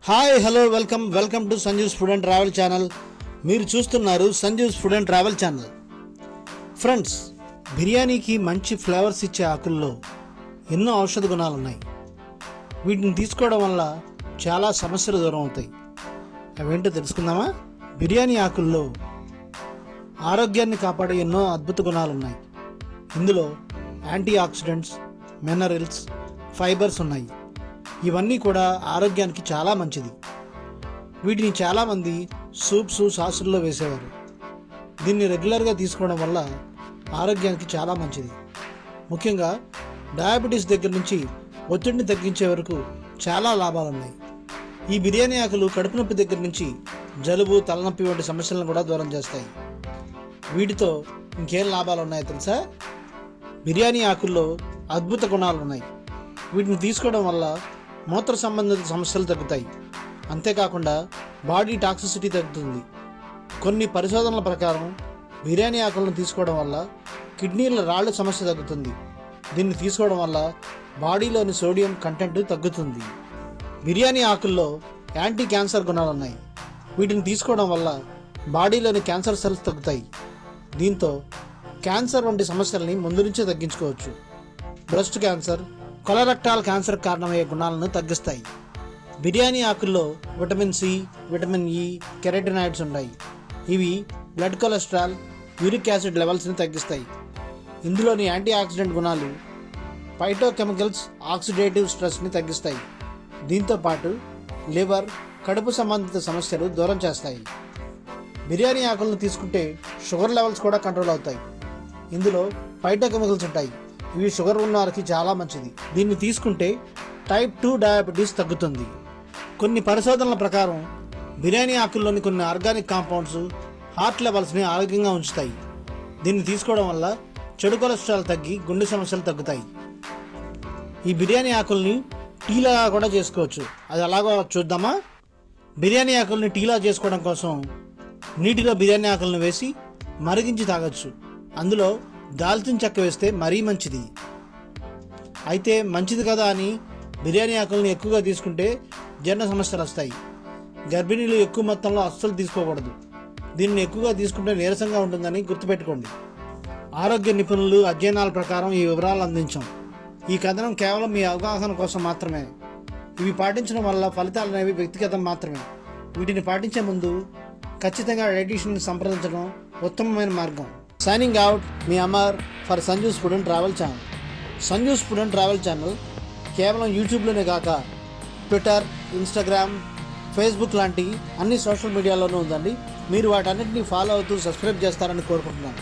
Hi hello welcome to Sanju's food and travel channel. మీరు చూస్తున్నారు Sanju's food and travel channel. Friends, బిర్యానీకి మంచి flavours ఇచ్చే ఆకుల్లో ఎన్నో ఔషధ గుణాలు ఉన్నాయి. వీటిని తీసుకోవడం వల్ల చాలా సమస్యలు దూరం అవుతాయి. అవేంటో తెలుసుకుందామా? బిర్యానీ ఆకుల్లో ఆరోగ్యాన్ని కాపాడే ఎన్నో అద్భుత గుణాలు ఉన్నాయి. ఇందులో యాంటీ ఆక్సిడెంట్స్, మినరల్స్, ఫైబర్స్ ఉన్నాయి. ఇవన్నీ కూడా ఆరోగ్యానికి చాలా మంచిది. వీటిని చాలామంది సూప్స్, సాసుల్లో వేసేవారు. దీన్ని రెగ్యులర్గా తీసుకోవడం వల్ల ఆరోగ్యానికి చాలా మంచిది. ముఖ్యంగా డయాబెటీస్ దగ్గర నుంచి ఒత్తిడిని తగ్గించే వరకు చాలా లాభాలు ఉన్నాయి. ఈ బిర్యానీ ఆకులు కడుపు నొప్పి దగ్గర నుంచి జలుబు, తలనొప్పి వంటి సమస్యలను కూడా దూరం చేస్తాయి. వీటితో ఇంకేం లాభాలు ఉన్నాయో తెలుసా? బిర్యానీ ఆకుల్లో అద్భుత గుణాలు ఉన్నాయి. వీటిని తీసుకోవడం వల్ల మూత్ర సంబంధిత సమస్యలు తగ్గుతాయి. అంతేకాకుండా బాడీ టాక్సిసిటీ తగ్గుతుంది. కొన్ని పరిశోధనల ప్రకారం బిర్యానీ ఆకులను తీసుకోవడం వల్ల కిడ్నీల రాళ్ళ సమస్య తగ్గుతుంది. దీన్ని తీసుకోవడం వల్ల బాడీలోని సోడియం కంటెంట్ తగ్గుతుంది. బిర్యానీ ఆకుల్లో యాంటీ క్యాన్సర్ గుణాలు ఉన్నాయి. వీటిని తీసుకోవడం వల్ల బాడీలోని క్యాన్సర్ సెల్స్ తగ్గుతాయి. దీంతో క్యాన్సర్ వంటి సమస్యల్ని ముందు నుంచే తగ్గించుకోవచ్చు. బ్రెస్ట్ క్యాన్సర్, కొలరెక్టాల్ క్యాన్సర్ కారణమయ్యే గుణాలను తగ్గిస్తాయి. బిర్యానీ ఆకుల్లో vitamin C, vitamin E, carotenoids ఉన్నాయి. ఇవి బ్లడ్ కొలెస్ట్రాల్, యూరిక్ యాసిడ్ లెవెల్స్ని తగ్గిస్తాయి. ఇందులోని యాంటీ ఆక్సిడెంట్ గుణాలు ఫైటోకెమికల్స్ ఆక్సిడేటివ్ స్ట్రెస్ని తగ్గిస్తాయి. దీంతో పాటు లివర్, కడుపు సంబంధిత సమస్యలు దూరం చేస్తాయి. బిర్యానీ ఆకులను తీసుకుంటే షుగర్ లెవెల్స్ కూడా కంట్రోల్ అవుతాయి. ఇందులో ఫైటోకెమికల్స్ ఉంటాయి. ఇవి షుగర్ ఉన్న వారికి చాలా మంచిది. దీన్ని తీసుకుంటే టైప్ 2 డయాబెటీస్ తగ్గుతుంది. కొన్ని పరిశోధనల ప్రకారం బిర్యానీ ఆకుల్లోని కొన్ని ఆర్గానిక్ కాంపౌండ్స్ హార్ట్ లెవెల్స్ని ఆరోగ్యంగా ఉంచుతాయి. దీన్ని తీసుకోవడం వల్ల చెడు కొలెస్ట్రాల్ తగ్గి గుండె సమస్యలు తగ్గుతాయి. ఈ బిర్యానీ ఆకుల్ని టీలాగా కూడా చేసుకోవచ్చు. అది ఎలాగో చూద్దామా? బిర్యానీ ఆకుల్ని టీలా చేసుకోవడం కోసం నీటిలో బిర్యానీ ఆకులను వేసి మరిగించి తాగొచ్చు. అందులో దాల్చిన చెక్క వేస్తే మరీ మంచిది. అయితే మంచిది కదా అని బిర్యానీ ఆకులను ఎక్కువగా తీసుకుంటే జీర్ణ సమస్యలు వస్తాయి. గర్భిణీలు ఎక్కువ మొత్తంలో అస్సలు తీసుకోకూడదు. దీన్ని ఎక్కువగా తీసుకుంటే నీరసంగా ఉంటుందని గుర్తుపెట్టుకోండి. ఆరోగ్య నిపుణులు, అధ్యయనాల ప్రకారం ఈ వివరాలు అందించాం. ఈ కథనం కేవలం మీ అవగాహన కోసం మాత్రమే. ఇవి పాటించడం వల్ల ఫలితాలు అనేవి వ్యక్తిగతం మాత్రమే. వీటిని పాటించే ముందు ఖచ్చితంగా డైటీషియన్ని సంప్రదించడం ఉత్తమమైన మార్గం. Signing out, me Amar for Sanju's food and travel channel. Sanju's food and travel channel కేవలం యూట్యూబ్లోనే కాక ట్విట్టర్, ఇన్స్టాగ్రామ్, ఫేస్బుక్ లాంటి అన్ని సోషల్ మీడియాలోనూ ఉందండి. మీరు వాటన్నిటిని ఫాలో అవుతూ సబ్స్క్రైబ్ చేస్తారని కోరుకుంటున్నాను.